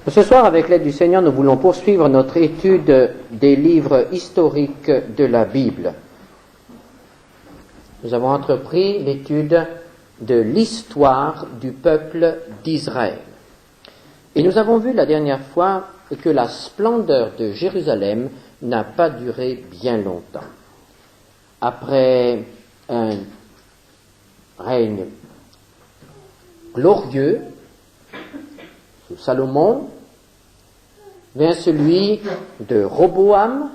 Ce soir, avec l'aide du Seigneur, nous voulons poursuivre notre étude des livres historiques de la Bible. Nous avons entrepris l'étude de l'histoire du peuple d'Israël. Et nous avons vu la dernière fois que la splendeur de Jérusalem n'a pas duré bien longtemps. Après un règne glorieux sous Salomon, vient celui de Roboam,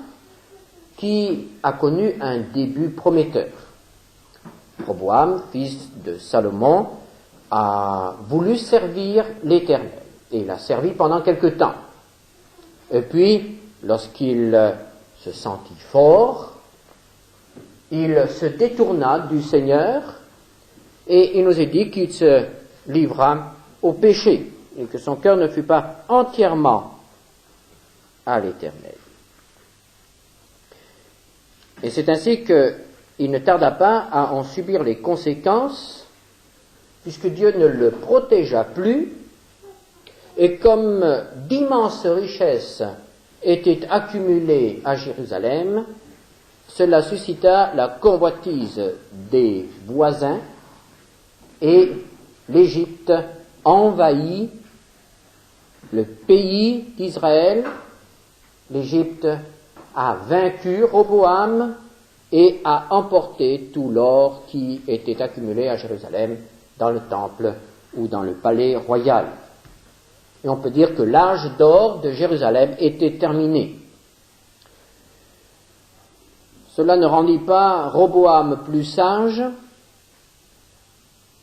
qui a connu un début prometteur. Roboam, fils de Salomon, a voulu servir l'Éternel, et il a servi pendant quelque temps. Et puis, lorsqu'il se sentit fort, il se détourna du Seigneur, et il nous est dit qu'il se livra au péché, et que son cœur ne fut pas entièrement à l'Éternel. Et c'est ainsi qu'il ne tarda pas à en subir les conséquences, puisque Dieu ne le protégea plus, et comme d'immenses richesses étaient accumulées à Jérusalem, cela suscita la convoitise des voisins, et l'Égypte envahit le pays d'Israël. L'Égypte a vaincu Roboam et a emporté tout l'or qui était accumulé à Jérusalem dans le temple ou dans le palais royal. Et on peut dire que l'âge d'or de Jérusalem était terminé. Cela ne rendit pas Roboam plus sage.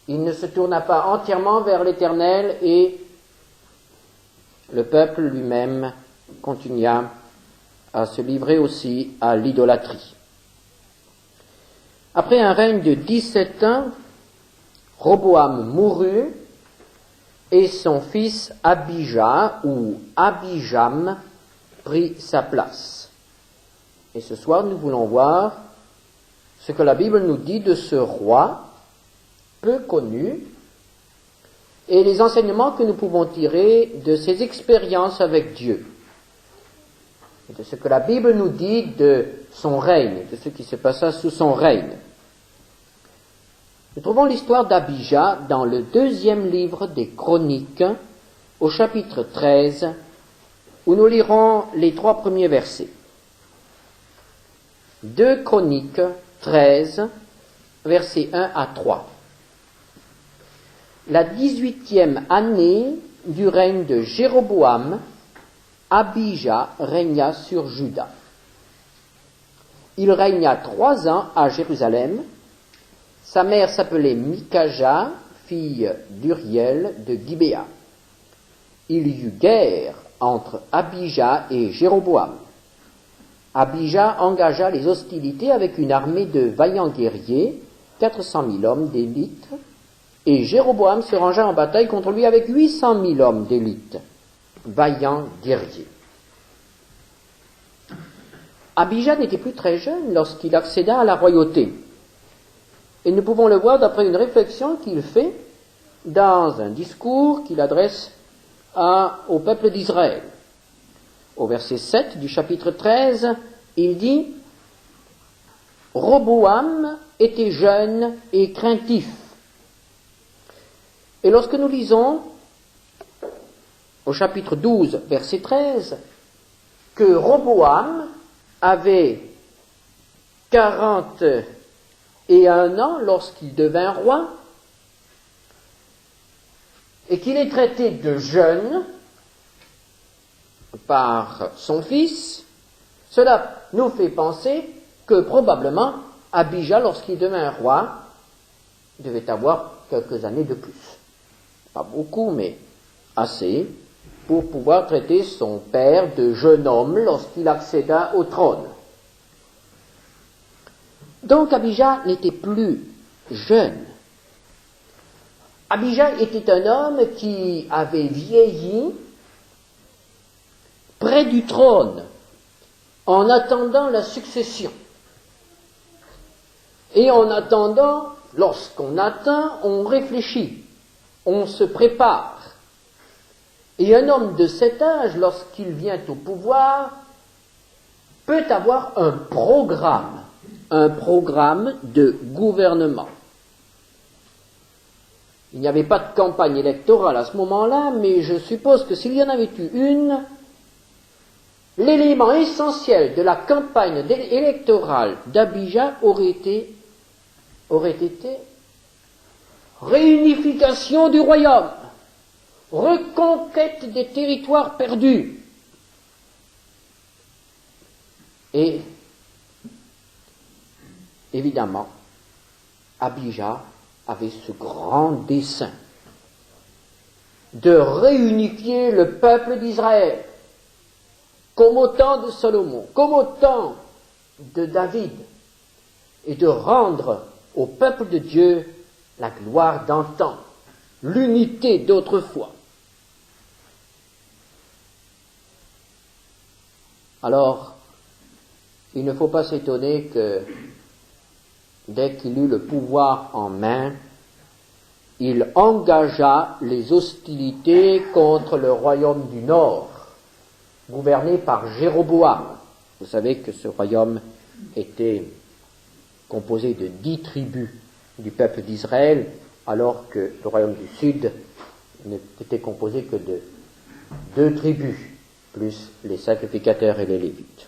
Il ne se tourna pas entièrement vers l'Éternel et le peuple lui-même continua à se livrer aussi à l'idolâtrie. Après un règne de 17 ans, Roboam mourut et son fils Abijah ou Abijam prit sa place. Et ce soir, nous voulons voir ce que la Bible nous dit de ce roi peu connu et les enseignements que nous pouvons tirer de ses expériences avec Dieu, et de ce que la Bible nous dit de son règne, de ce qui se passa sous son règne. Nous trouvons l'histoire d'Abijah dans le 2e livre des Chroniques, au chapitre 13, où nous lirons les 3 premiers versets. 2 Chroniques 13, versets 1 à 3. La 18e année du règne de Jéroboam, Abijah régna sur Juda. Il régna 3 ans à Jérusalem. Sa mère s'appelait Mikaja, fille d'Uriel de Gibéa. Il y eut guerre entre Abijah et Jéroboam. Abijah engagea les hostilités avec une armée de vaillants guerriers, 400 000 hommes d'élite, et Jéroboam se rangea en bataille contre lui avec 800 000 hommes d'élite, vaillants guerriers. Abijah n'était plus très jeune lorsqu'il accéda à la royauté. Et nous pouvons le voir d'après une réflexion qu'il fait dans un discours qu'il adresse au peuple d'Israël. Au verset 7 du chapitre 13, il dit « Roboam était jeune et craintif. » Et lorsque nous lisons au chapitre 12, verset 13, que Roboam avait 41 ans lorsqu'il devint roi, et qu'il est traité de jeune par son fils, cela nous fait penser que probablement Abijah, lorsqu'il devint roi, devait avoir quelques années de plus. Pas beaucoup, mais assez pour pouvoir traiter son père de jeune homme lorsqu'il accéda au trône. Donc Abijah n'était plus jeune. Abijah était un homme qui avait vieilli près du trône en attendant la succession. Et en attendant, lorsqu'on attend, on réfléchit, on se prépare. Et un homme de cet âge, lorsqu'il vient au pouvoir, peut avoir un programme de gouvernement. Il n'y avait pas de campagne électorale à ce moment-là, mais je suppose que s'il y en avait eu une, l'élément essentiel de la campagne électorale d'Abijah aurait été réunification du royaume, reconquête des territoires perdus. Et évidemment, Abijah avait ce grand dessein de réunifier le peuple d'Israël, comme au temps de Salomon, comme au temps de David, et de rendre au peuple de Dieu la gloire d'antan, l'unité d'autrefois. Alors, il ne faut pas s'étonner que, dès qu'il eut le pouvoir en main, il engagea les hostilités contre le royaume du Nord, gouverné par Jéroboam. Vous savez que ce royaume était composé de 10 tribus du peuple d'Israël, alors que le royaume du Sud n'était composé que de 2 tribus, plus les sacrificateurs et les Lévites.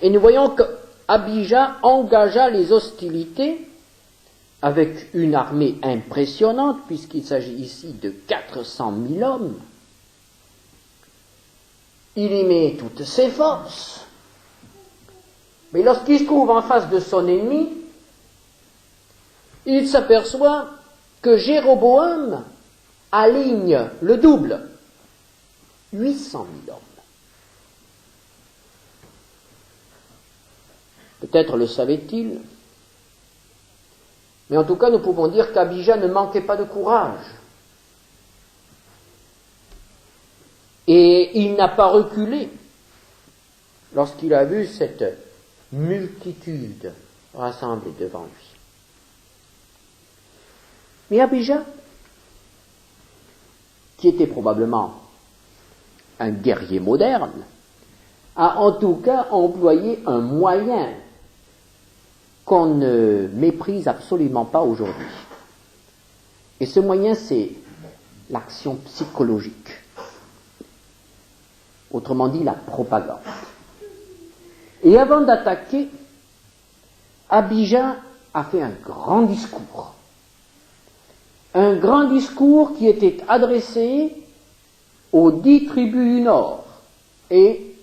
Et nous voyons qu'Abijah engagea les hostilités avec une armée impressionnante, puisqu'il s'agit ici de 400 000 hommes. Il y met toutes ses forces. Mais lorsqu'il se trouve en face de son ennemi, il s'aperçoit que Jéroboam aligne le double, 800 000 hommes. Peut-être le savait-il, mais en tout cas nous pouvons dire qu'Abijah ne manquait pas de courage. Et il n'a pas reculé lorsqu'il a vu cette multitude rassemblée devant lui. Mais Abijah, qui était probablement un guerrier moderne, a en tout cas employé un moyen qu'on ne méprise absolument pas aujourd'hui. Et ce moyen, c'est l'action psychologique. Autrement dit, la propagande. Et avant d'attaquer, Abijah a fait un grand discours. Un grand discours qui était adressé aux 10 tribus du Nord et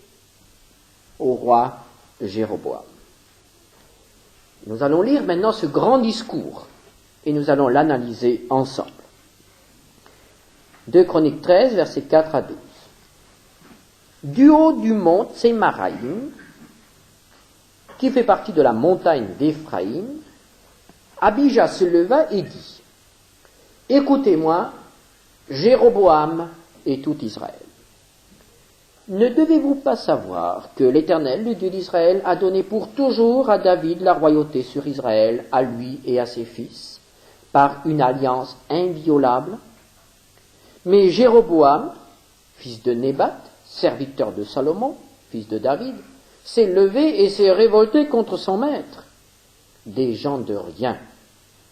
au roi Jéroboam. Nous allons lire maintenant ce grand discours et nous allons l'analyser ensemble. 2 Chroniques 13, versets 4 à 12. Du haut du mont Tsémaraïm, qui fait partie de la montagne d'Éphraïm, Abijah se leva et dit : Écoutez-moi, Jéroboam et tout Israël. Ne devez-vous pas savoir que l'Éternel, le Dieu d'Israël, a donné pour toujours à David la royauté sur Israël, à lui et à ses fils, par une alliance inviolable ? Mais Jéroboam, fils de Nébat, serviteur de Salomon, fils de David, s'est levé et s'est révolté contre son maître. Des gens de rien,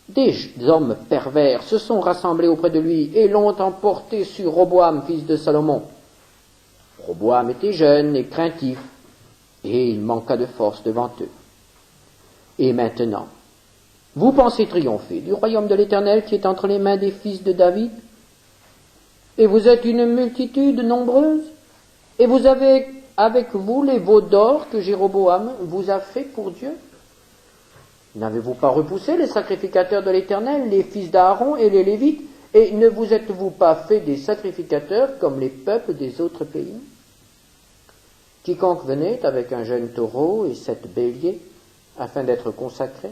des hommes pervers se sont rassemblés auprès de lui et l'ont emporté sur Roboam, fils de Salomon. Roboam était jeune et craintif, et il manqua de force devant eux. Et maintenant, vous pensez triompher du royaume de l'Éternel qui est entre les mains des fils de David ? Et vous êtes une multitude nombreuse ? Et vous avez avec vous les veaux d'or que Jéroboam vous a fait pour Dieu ? N'avez-vous pas repoussé les sacrificateurs de l'Éternel, les fils d'Aaron et les Lévites, et ne vous êtes-vous pas fait des sacrificateurs comme les peuples des autres pays ? Quiconque venait avec un jeune taureau et 7 béliers, afin d'être consacré,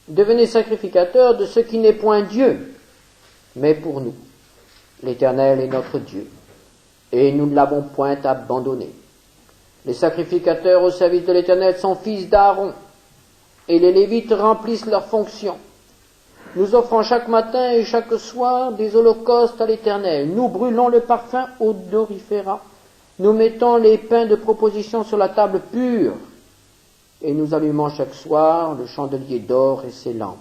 devenait sacrificateur de ce qui n'est point Dieu, mais pour nous. L'Éternel est notre Dieu, et nous ne l'avons point abandonné. Les sacrificateurs au service de l'Éternel sont fils d'Aaron, et les Lévites remplissent leurs fonctions. nous offrant chaque matin et chaque soir des holocaustes à l'Éternel. Nous brûlons le parfum odoriféra. Nous mettons les pains de proposition sur la table pure. Et nous allumons chaque soir le chandelier d'or et ses lampes.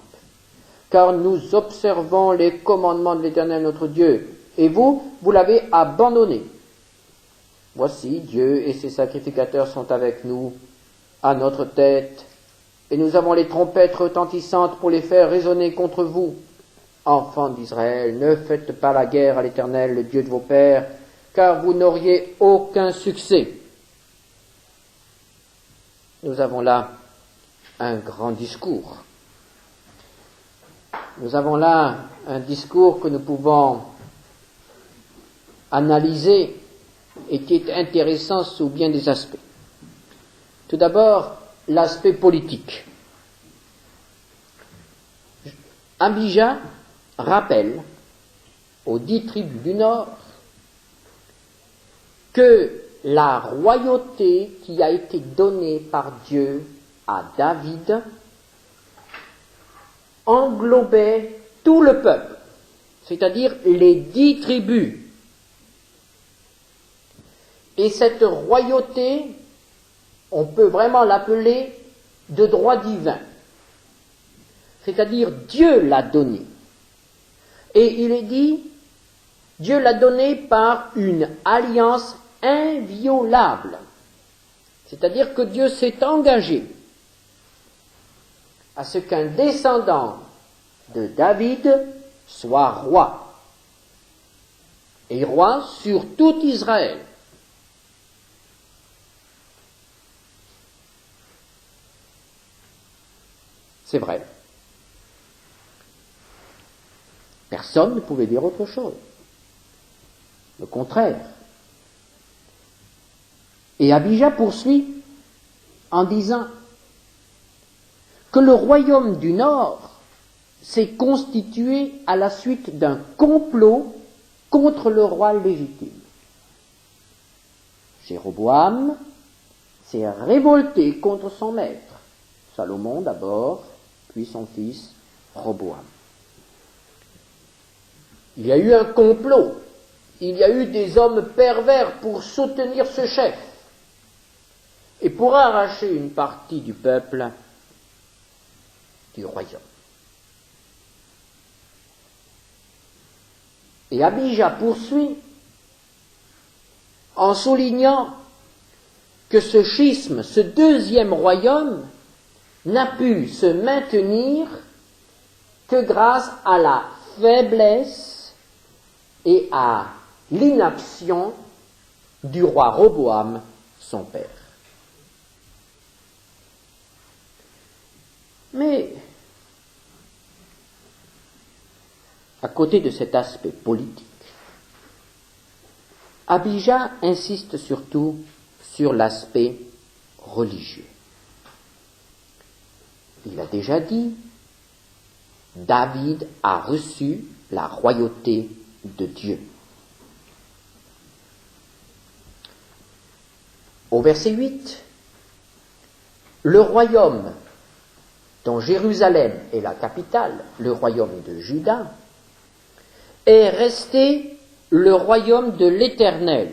Car nous observons les commandements de l'Éternel notre Dieu. Et vous, vous l'avez abandonné. Voici, Dieu et ses sacrificateurs sont avec nous, à notre tête, et nous avons les trompettes retentissantes pour les faire résonner contre vous. Enfants d'Israël, ne faites pas la guerre à l'Éternel, le Dieu de vos pères, car vous n'auriez aucun succès. Nous avons là un grand discours. Nous avons là un discours que nous pouvons analyser et qui est intéressant sous bien des aspects. Tout d'abord, l'aspect politique. Abijah rappelle aux 10 tribus du Nord que la royauté qui a été donnée par Dieu à David englobait tout le peuple, c'est-à-dire les 10 tribus. Et cette royauté, on peut vraiment l'appeler de droit divin. C'est-à-dire Dieu l'a donnée. Et il est dit, Dieu l'a donnée par une alliance inviolable. C'est-à-dire que Dieu s'est engagé à ce qu'un descendant de David soit roi. Et roi sur tout Israël. C'est vrai. Personne ne pouvait dire autre chose. Le contraire. Et Abijah poursuit en disant que le royaume du Nord s'est constitué à la suite d'un complot contre le roi légitime. Jéroboam s'est révolté contre son maître, Salomon d'abord, puis son fils Roboam. Il y a eu un complot, il y a eu des hommes pervers pour soutenir ce chef et pour arracher une partie du peuple du royaume. Et Abijah poursuit en soulignant que ce schisme, ce deuxième royaume, n'a pu se maintenir que grâce à la faiblesse et à l'inaction du roi Roboam, son père. Mais, à côté de cet aspect politique, Abijah insiste surtout sur l'aspect religieux. Il a déjà dit, David a reçu la royauté de Dieu. Au verset 8, le royaume dont Jérusalem est la capitale, le royaume de Juda, est resté le royaume de l'Éternel,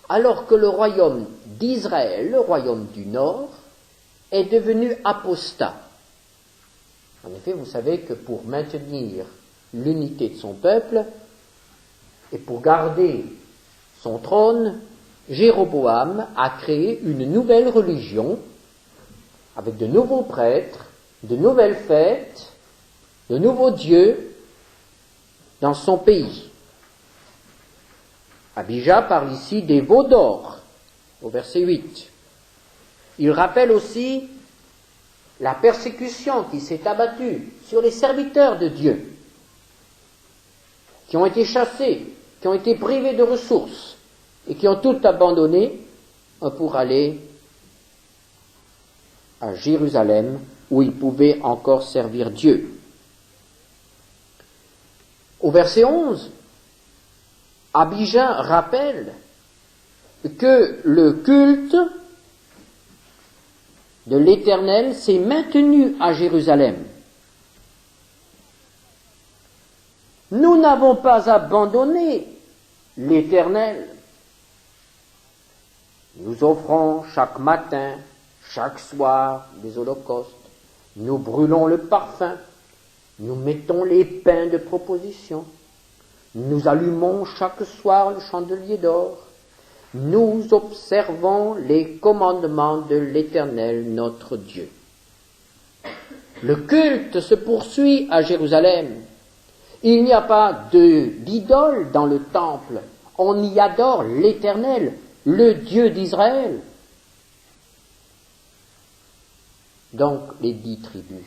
alors que le royaume d'Israël, le royaume du Nord, est devenu apostat. En effet, vous savez que pour maintenir l'unité de son peuple et pour garder son trône, Jéroboam a créé une nouvelle religion avec de nouveaux prêtres, de nouvelles fêtes, de nouveaux dieux dans son pays. Abijah parle ici des veaux d'or, au verset 8. Il rappelle aussi la persécution qui s'est abattue sur les serviteurs de Dieu, qui ont été chassés, qui ont été privés de ressources et qui ont tout abandonné pour aller à Jérusalem où ils pouvaient encore servir Dieu. Au verset 11, Abijah rappelle que le culte de l'Éternel s'est maintenu à Jérusalem. Nous n'avons pas abandonné l'Éternel. Nous offrons chaque matin, chaque soir des holocaustes. Nous brûlons le parfum. Nous mettons les pains de proposition. Nous allumons chaque soir le chandelier d'or. Nous observons les commandements de l'Éternel, notre Dieu. Le culte se poursuit à Jérusalem. Il n'y a pas d'idole dans le temple. On y adore l'Éternel, le Dieu d'Israël. Donc les 10 tribus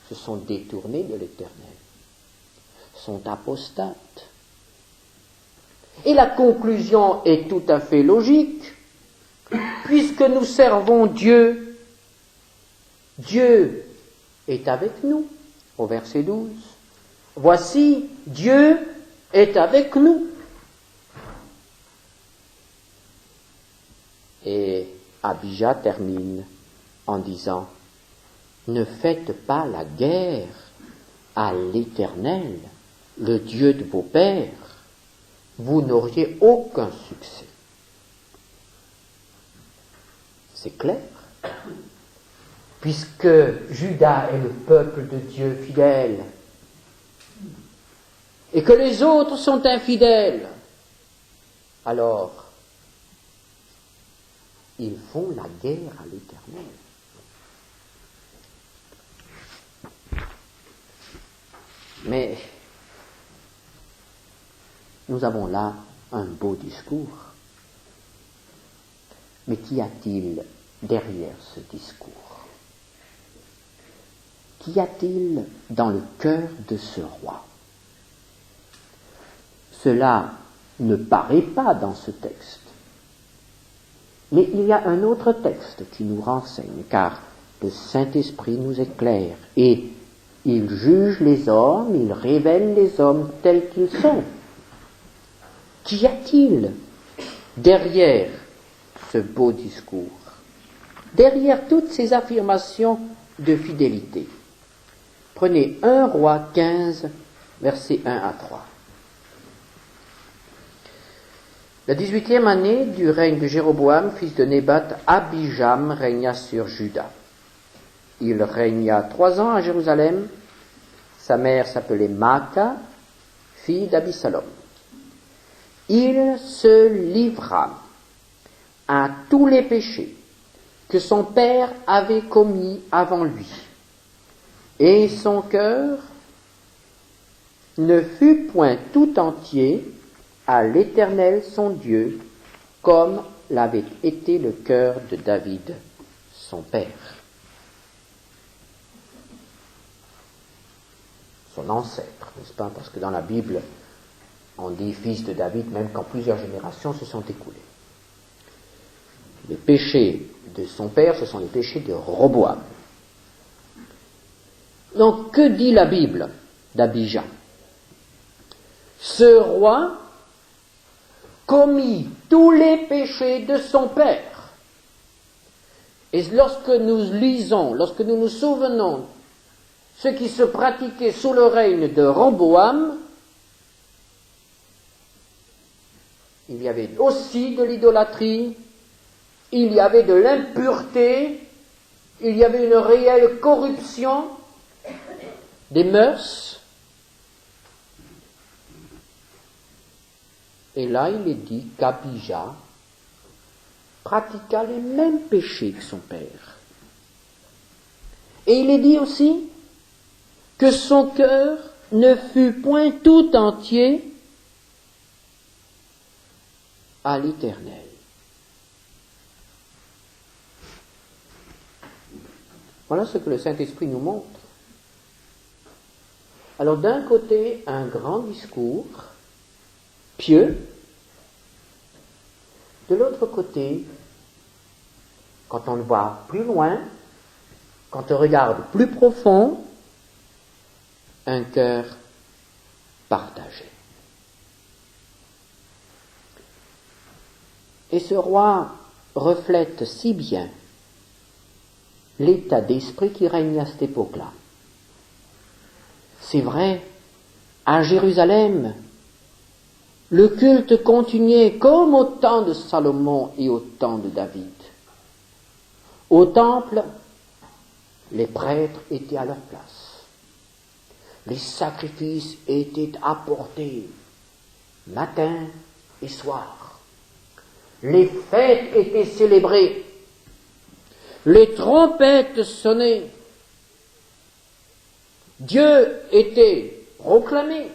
se sont détournées de l'Éternel, sont apostates. Et la conclusion est tout à fait logique, puisque nous servons Dieu. Dieu est avec nous, au verset 12. Voici, Dieu est avec nous. Et Abijah termine en disant, ne faites pas la guerre à l'Éternel, le Dieu de vos pères. Vous n'auriez aucun succès. C'est clair, puisque Juda est le peuple de Dieu fidèle, et que les autres sont infidèles, alors ils font la guerre à l'Éternel. Mais nous avons là un beau discours. Mais qu'y a-t-il derrière ce discours? Qu'y a-t-il dans le cœur de ce roi? Cela ne paraît pas dans ce texte. Mais il y a un autre texte qui nous renseigne, car le Saint-Esprit nous éclaire et il juge les hommes, il révèle les hommes tels qu'ils sont. Qu'y a-t-il derrière ce beau discours, derrière toutes ces affirmations de fidélité? Prenez 1 Roi 15, versets 1 à 3. La 18e année du règne de Jéroboam, fils de Nébat, Abijam régna sur Juda. Il régna 3 ans à Jérusalem. Sa mère s'appelait Maaka, fille d'Abissalom. Il se livra à tous les péchés que son père avait commis avant lui, et son cœur ne fut point tout entier à l'Éternel son Dieu, comme l'avait été le cœur de David, son père. Son ancêtre, n'est-ce pas? Parce que dans la Bible, on dit fils de David, même quand plusieurs générations se sont écoulées. Les péchés de son père, ce sont les péchés de Roboam. Donc, que dit la Bible d'Abijah? Ce roi commit tous les péchés de son père. Et lorsque nous lisons, lorsque nous nous souvenons ce qui se pratiquait sous le règne de Roboam, il y avait aussi de l'idolâtrie, il y avait de l'impureté, il y avait une réelle corruption des mœurs. Et là, il est dit qu'Abijah pratiqua les mêmes péchés que son père. Et il est dit aussi que son cœur ne fut point tout entier à l'Éternel. Voilà ce que le Saint-Esprit nous montre. Alors d'un côté, un grand discours pieux, de l'autre côté, quand on le voit plus loin, quand on regarde plus profond, un cœur partagé. Et ce roi reflète si bien l'état d'esprit qui règne à cette époque-là. C'est vrai, à Jérusalem, le culte continuait comme au temps de Salomon et au temps de David. Au temple, les prêtres étaient à leur place. Les sacrifices étaient apportés matin et soir. Les fêtes étaient célébrées. Les trompettes sonnaient. Dieu était proclamé.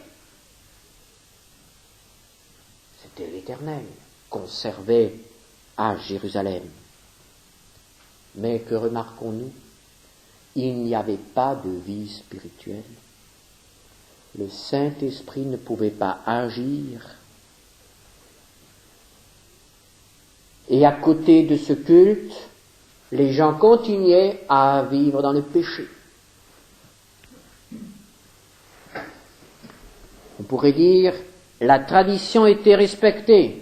C'était l'Éternel qu'on servait à Jérusalem. Mais que remarquons-nous? Il n'y avait pas de vie spirituelle. Le Saint-Esprit ne pouvait pas agir. Et à côté de ce culte, les gens continuaient à vivre dans le péché. On pourrait dire, la tradition était respectée,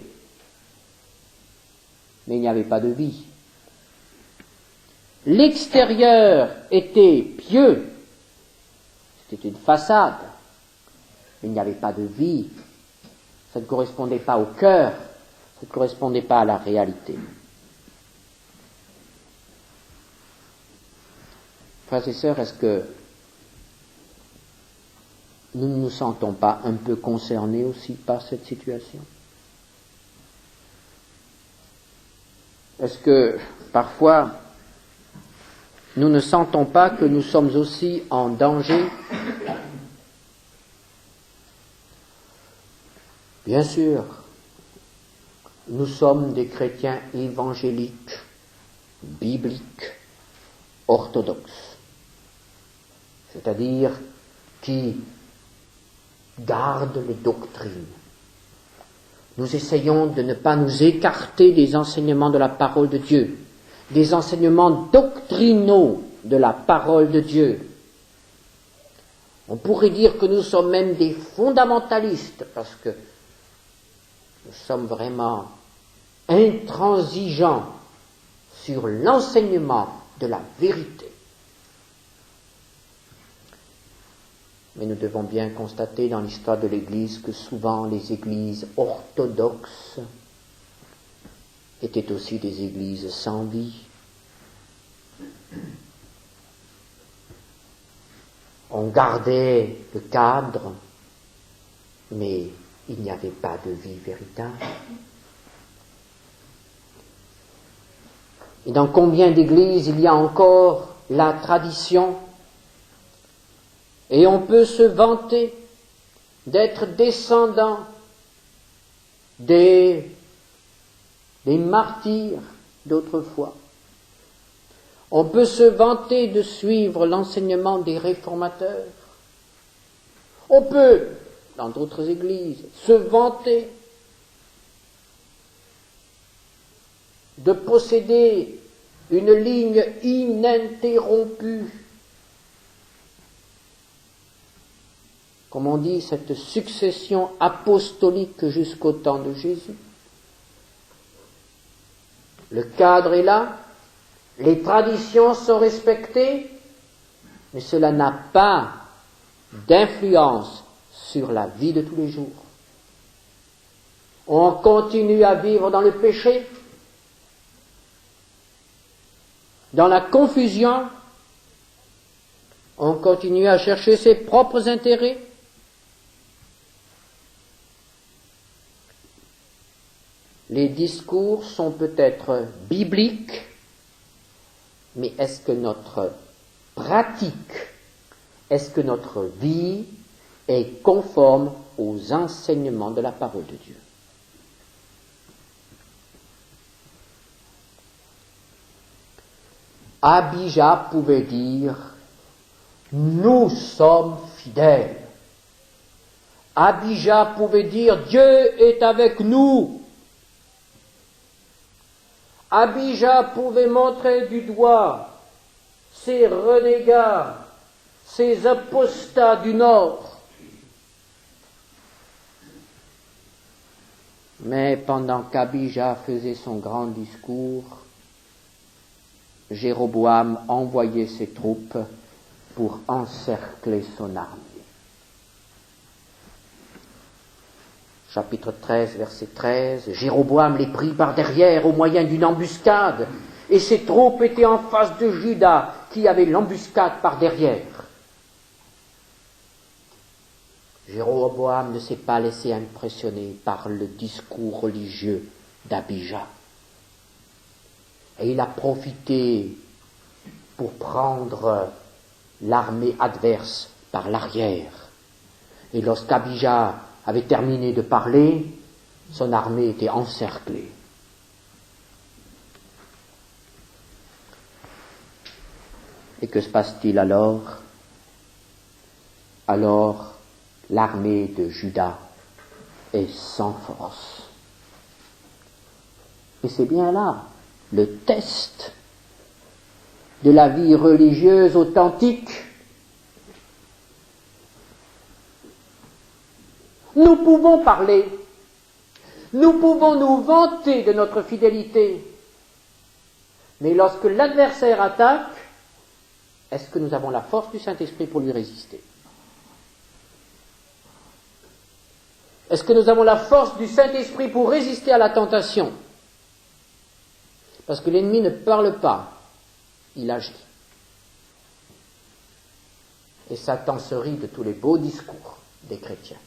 mais il n'y avait pas de vie. L'extérieur était pieux, c'était une façade, mais il n'y avait pas de vie. Ça ne correspondait pas au cœur, ça ne correspondait pas à la réalité. Frères et sœurs, est-ce que nous ne nous sentons pas un peu concernés aussi par cette situation? Est-ce que parfois nous ne sentons pas que nous sommes aussi en danger? Bien sûr, nous sommes des chrétiens évangéliques, bibliques, orthodoxes, c'est-à-dire qui gardent les doctrines. Nous essayons de ne pas nous écarter des enseignements de la parole de Dieu, des enseignements doctrinaux de la parole de Dieu. On pourrait dire que nous sommes même des fondamentalistes, parce que nous sommes vraiment intransigeants sur l'enseignement de la vérité. Mais nous devons bien constater dans l'histoire de l'Église que souvent les églises orthodoxes étaient aussi des églises sans vie. On gardait le cadre, mais il n'y avait pas de vie véritable. Et dans combien d'églises il y a encore la tradition? Et on peut se vanter d'être descendant des martyrs d'autrefois. On peut se vanter de suivre l'enseignement des réformateurs. On peut, dans d'autres églises, se vanter de posséder une ligne ininterrompue. Comme on dit, cette succession apostolique jusqu'au temps de Jésus. Le cadre est là, les traditions sont respectées, mais cela n'a pas d'influence sur la vie de tous les jours. On continue à vivre dans le péché, dans la confusion, on continue à chercher ses propres intérêts. Les discours sont peut-être bibliques, mais est-ce que notre pratique, est-ce que notre vie est conforme aux enseignements de la parole de Dieu? Abijah pouvait dire « Nous sommes fidèles ». Abijah pouvait dire « Dieu est avec nous ». Abijah pouvait montrer du doigt ces renégats, ces apostats du Nord. Mais pendant qu'Abijah faisait son grand discours, Jéroboam envoyait ses troupes pour encercler son armée. chapitre 13, verset 13, Jéroboam les prit par derrière au moyen d'une embuscade, et ses troupes étaient en face de Juda, qui avait l'embuscade par derrière. Jéroboam ne s'est pas laissé impressionner par le discours religieux d'Abijah. Et il a profité pour prendre l'armée adverse par l'arrière. Et lorsqu'Abijah avait terminé de parler, son armée était encerclée. Et que se passe-t-il alors? Alors, l'armée de Juda est sans force. Et c'est bien là le test de la vie religieuse authentique. Nous pouvons parler, nous pouvons nous vanter de notre fidélité, mais lorsque l'adversaire attaque, est-ce que nous avons la force du Saint-Esprit pour lui résister? Est-ce que nous avons la force du Saint-Esprit pour résister à la tentation? Parce que l'ennemi ne parle pas, il agit. Et Satan se rit de tous les beaux discours des chrétiens,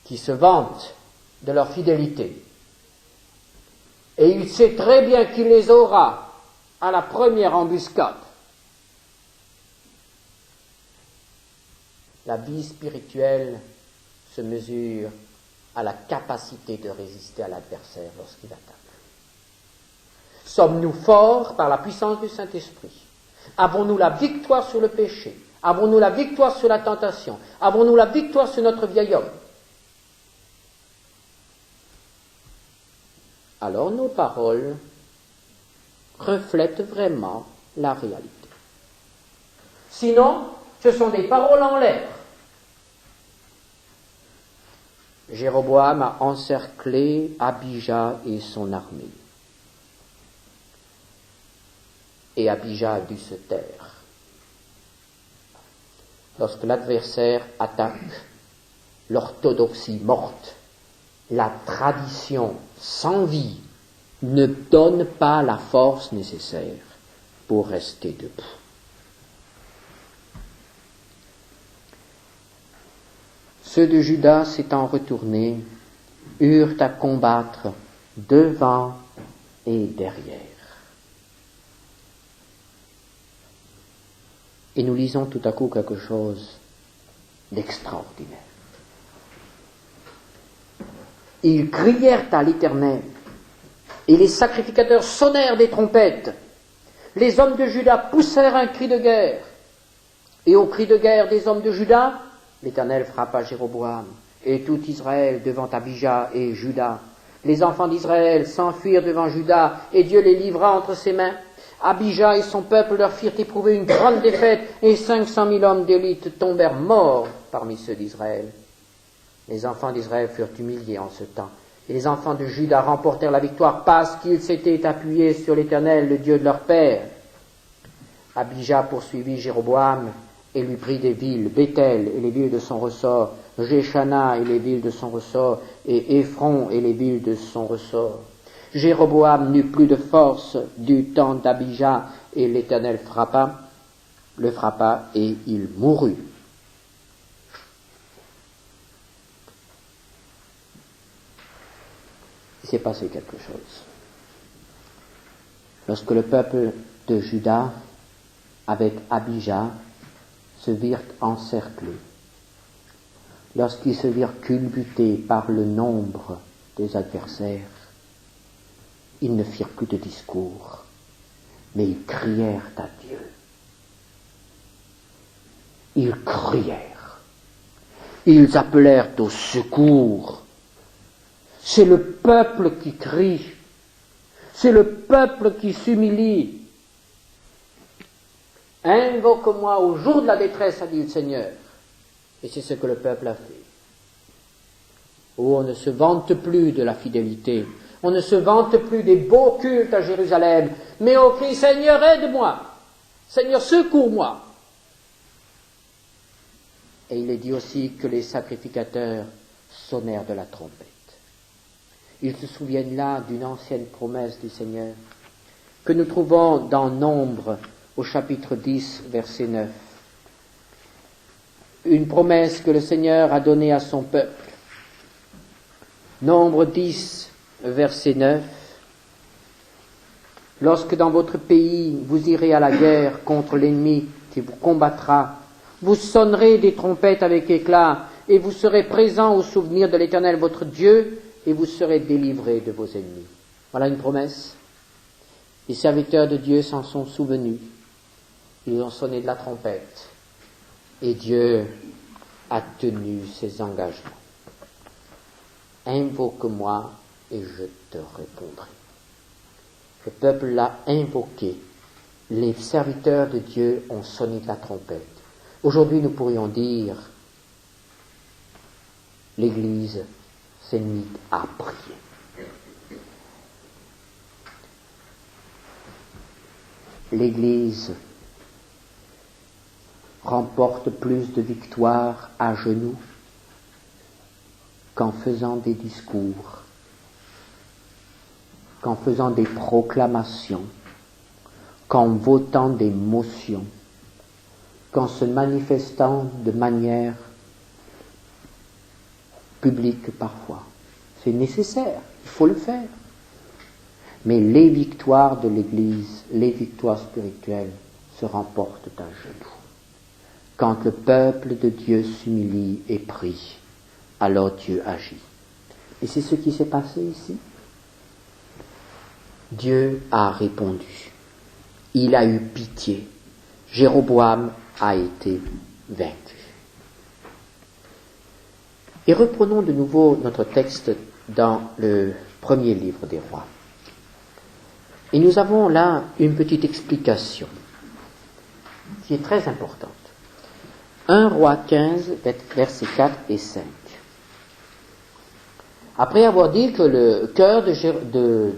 qui se vantent de leur fidélité. Et il sait très bien qu'il les aura à la première embuscade. La vie spirituelle se mesure à la capacité de résister à l'adversaire lorsqu'il attaque. Sommes-nous forts par la puissance du Saint-Esprit? Avons-nous la victoire sur le péché? Avons-nous la victoire sur la tentation? Avons-nous la victoire sur notre vieil homme? Alors nos paroles reflètent vraiment la réalité. Sinon, ce sont des paroles en l'air. Jéroboam a encerclé Abijah et son armée. Et Abijah a dû se taire. Lorsque l'adversaire attaque, l'orthodoxie morte, la tradition sans vie, ne donne pas la force nécessaire pour rester debout. Ceux de Juda s'étant retournés, eurent à combattre devant et derrière. Et nous lisons tout à coup quelque chose d'extraordinaire. Ils crièrent à l'Éternel, et les sacrificateurs sonnèrent des trompettes. Les hommes de Juda poussèrent un cri de guerre. Et au cri de guerre des hommes de Juda, l'Éternel frappa Jéroboam, et tout Israël devant Abijah et Juda. Les enfants d'Israël s'enfuirent devant Juda, et Dieu les livra entre ses mains. Abijah et son peuple leur firent éprouver une grande défaite, et 500 000 hommes d'élite tombèrent morts parmi ceux d'Israël. Les enfants d'Israël furent humiliés en ce temps, et les enfants de Juda remportèrent la victoire parce qu'ils s'étaient appuyés sur l'Éternel, le Dieu de leur père. Abijah poursuivit Jéroboam et lui prit des villes, Béthel et les villes de son ressort, Jéchana et les villes de son ressort, et Éphron et les villes de son ressort. Jéroboam n'eut plus de force du temps d'Abijah, et l'Éternel le frappa, et il mourut. Il s'est passé quelque chose. Lorsque le peuple de Juda, avec Abijah, se virent encerclés, lorsqu'ils se virent culbutés par le nombre des adversaires, ils ne firent plus de discours, mais ils crièrent à Dieu. Ils crièrent. Ils appelèrent au secours. C'est le peuple qui crie. C'est le peuple qui s'humilie. Invoque-moi au jour de la détresse, a dit le Seigneur. Et c'est ce que le peuple a fait. Oh, on ne se vante plus de la fidélité. On ne se vante plus des beaux cultes à Jérusalem. Mais on crie, Seigneur, aide-moi. Seigneur, secours-moi. Et il est dit aussi que les sacrificateurs sonnèrent de la trompette. Ils se souviennent là d'une ancienne promesse du Seigneur que nous trouvons dans Nombre au chapitre 10, verset 9. Une promesse que le Seigneur a donnée à son peuple. Nombre 10, verset 9. Lorsque dans votre pays vous irez à la guerre contre l'ennemi qui vous combattra, vous sonnerez des trompettes avec éclat et vous serez présents au souvenir de l'Éternel votre Dieu et vous serez délivrés de vos ennemis. Voilà une promesse. Les serviteurs de Dieu s'en sont souvenus. Ils ont sonné de la trompette et Dieu a tenu ses engagements. Invoque-moi et je te répondrai. Le peuple l'a invoqué. Les serviteurs de Dieu ont sonné de la trompette. Aujourd'hui, nous pourrions dire, l'Église s'est mise à prier. L'Église remporte plus de victoires à genoux qu'en faisant des discours, qu'en faisant des proclamations, qu'en votant des motions, qu'en se manifestant de manière publique parfois. C'est nécessaire, il faut le faire. Mais les victoires de l'Église, les victoires spirituelles, se remportent à genoux. Quand le peuple de Dieu s'humilie et prie, alors Dieu agit. Et c'est ce qui s'est passé ici. Dieu a répondu. Il a eu pitié. Jéroboam a été vaincu. Et reprenons de nouveau notre texte dans le premier livre des rois. Et nous avons là une petite explication qui est très importante. 1 Roi 15, versets 4 et 5. Après avoir dit que le cœur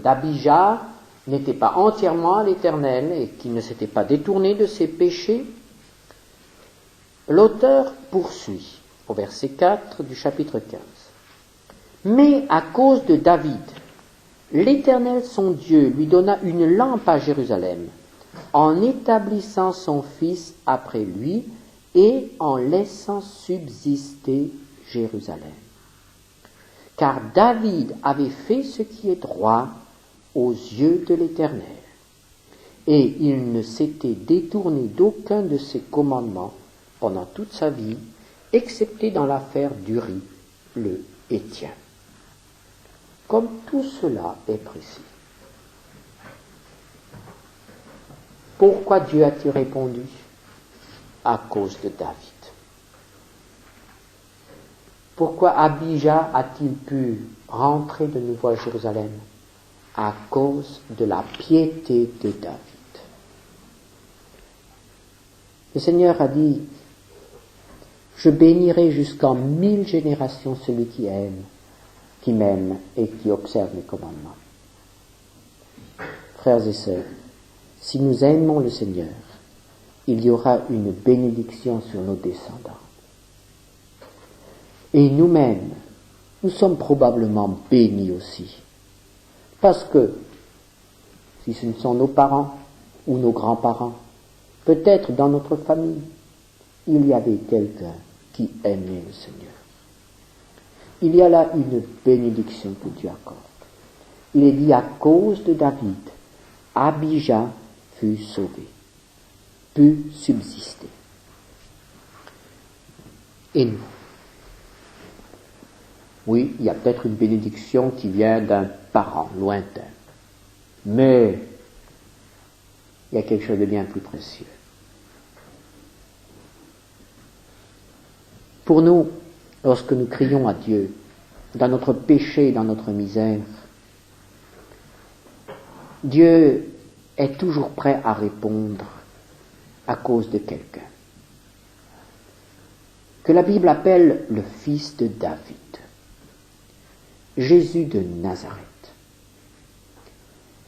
d'Abijah n'était pas entièrement à l'Éternel et qu'il ne s'était pas détourné de ses péchés, l'auteur poursuit au verset 4 du chapitre 15. Mais à cause de David, l'Éternel son Dieu lui donna une lampe à Jérusalem, en établissant son fils après lui et en laissant subsister Jérusalem. Car David avait fait ce qui est droit aux yeux de l'Éternel, et il ne s'était détourné d'aucun de ses commandements pendant toute sa vie, excepté dans l'affaire d'Uri, le Héthien. Comme tout cela est précis. Pourquoi Dieu a-t-il répondu? À cause de David. Pourquoi Abijah a-t-il pu rentrer de nouveau à Jérusalem? À cause de la piété de David. Le Seigneur a dit, je bénirai jusqu'en 1000 générations celui qui m'aime et qui observe mes commandements. Frères et sœurs, si nous aimons le Seigneur, il y aura une bénédiction sur nos descendants. Et nous-mêmes, nous sommes probablement bénis aussi. Parce que, si ce ne sont nos parents ou nos grands-parents, peut-être dans notre famille, il y avait quelqu'un qui aimait le Seigneur. Il y a là une bénédiction que Dieu accorde. Il est dit à cause de David, Abijah fut sauvé, put subsister. Et nous? Oui, il y a peut-être une bénédiction qui vient d'un parent lointain, mais il y a quelque chose de bien plus précieux. Pour nous, lorsque nous crions à Dieu, dans notre péché, dans notre misère, Dieu est toujours prêt à répondre à cause de quelqu'un, que la Bible appelle le fils de David, Jésus de Nazareth.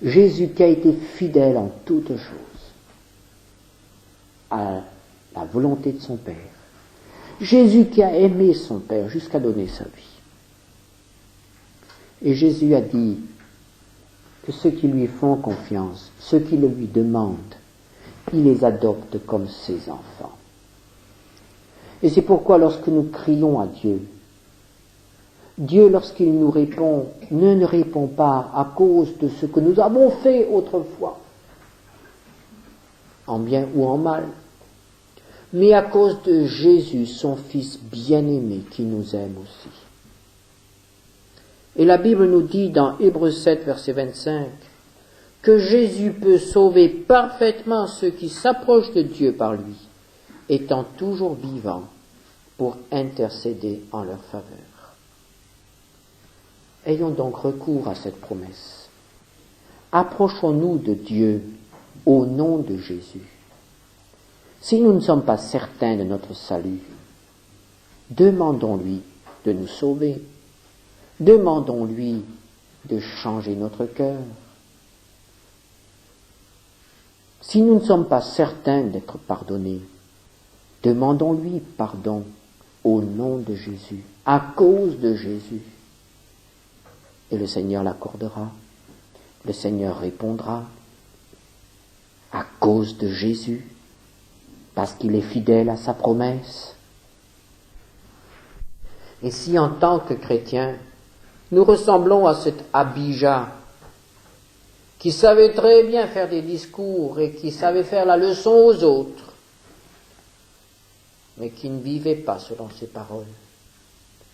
Jésus qui a été fidèle en toutes choses à la volonté de son Père. Jésus qui a aimé son Père jusqu'à donner sa vie. Et Jésus a dit que ceux qui lui font confiance, ceux qui le lui demandent, il les adopte comme ses enfants. Et c'est pourquoi lorsque nous crions à Dieu, Dieu, lorsqu'il nous répond, ne répond pas à cause de ce que nous avons fait autrefois, en bien ou en mal, mais à cause de Jésus, son Fils bien-aimé, qui nous aime aussi. Et la Bible nous dit dans Hébreux 7, verset 25, que Jésus peut sauver parfaitement ceux qui s'approchent de Dieu par lui, étant toujours vivant pour intercéder en leur faveur. Ayons donc recours à cette promesse. Approchons-nous de Dieu au nom de Jésus. Si nous ne sommes pas certains de notre salut, demandons-lui de nous sauver. Demandons-lui de changer notre cœur. Si nous ne sommes pas certains d'être pardonnés, demandons-lui pardon au nom de Jésus, à cause de Jésus. Et le Seigneur l'accordera. Le Seigneur répondra à cause de Jésus, parce qu'il est fidèle à sa promesse. Et si en tant que chrétiens, nous ressemblons à cet Abijah qui savait très bien faire des discours et qui savait faire la leçon aux autres, mais qui ne vivait pas selon ses paroles,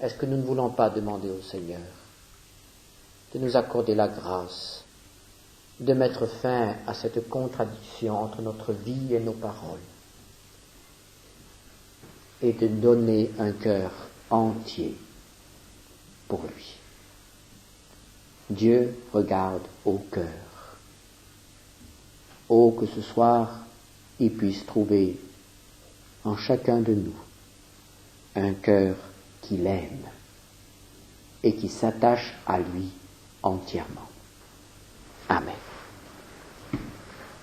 est-ce que nous ne voulons pas demander au Seigneur de nous accorder la grâce de mettre fin à cette contradiction entre notre vie et nos paroles et de donner un cœur entier pour lui. Dieu regarde au cœur. Oh, que ce soir, il puisse trouver en chacun de nous un cœur qui l'aime et qui s'attache à lui entièrement. Amen.